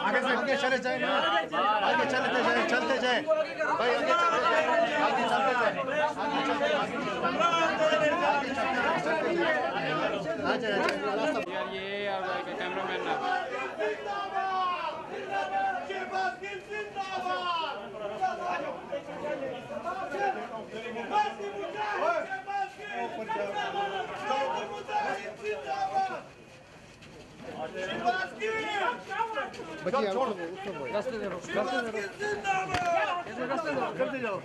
आगे से चले जाए ना, आगे चलते जाए, चलते जाए भाई, आगे चलते जाए, आगे चलते जाए, आगे चलते जाए। यार ये कैमरामैन ना बच्चे रास्ते दे, रास्ते दो, चलते जाओ,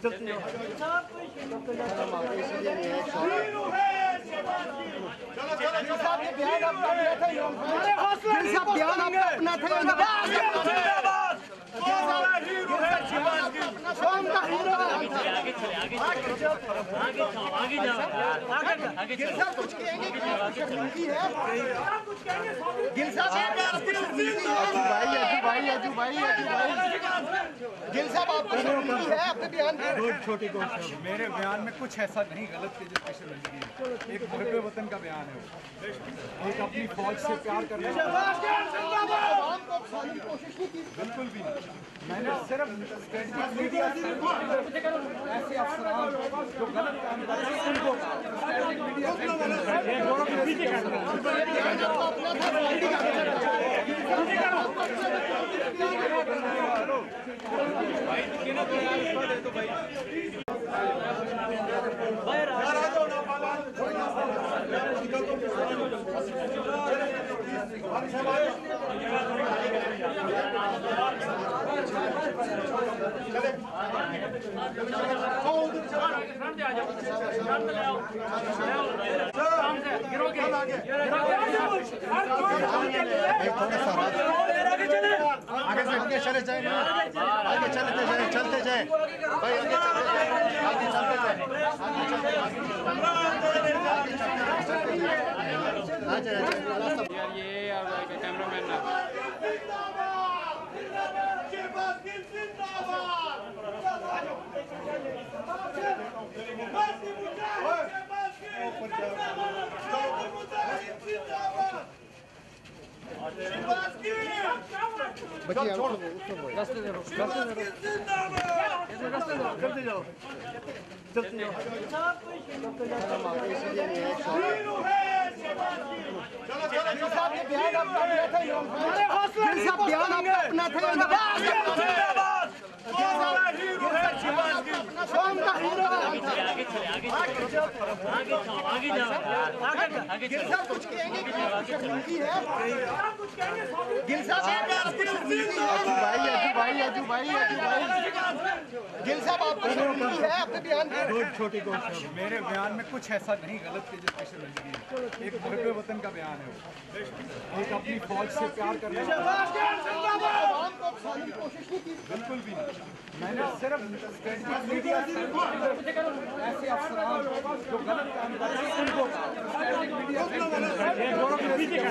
चलते जाओ। गिल साहब आपको है अपने बयान छोटे को मेरे बयान में कुछ ऐसा नहीं गलत की जो स्पेशल जिंदगी है। एक मुहब्बे वतन का बयान है वो, एक अपनी फौज से प्यार करने वाला। बिल्कुल भी नहीं, मैंने सिर्फ मीडिया ऐसे अफसरान जो गलत काम करते हैं उनको आगे से चले जाए ना, आगे चलते जाए, चलते जाए भाई, आगे चलते जाए, आगे चलते जाए, आगे चलते जाए। यार ये कैमरामैन ना बच्चे रास्ते दे, रास्ते दो, चलते जाओ, चलते जाओ। गिल साहब आपको है अपने बयान छोटे को मेरे बयान में कुछ ऐसा नहीं गलत की जो स्पेशल जिंदगी है। एक मुहब्बे वतन का बयान है वो, एक अपनी फौज से प्यार करने वाला। बिल्कुल भी नहीं, मैंने सिर्फ मीडिया ऐसे अफसरान जो गलत काम करते हैं उनको मीडिया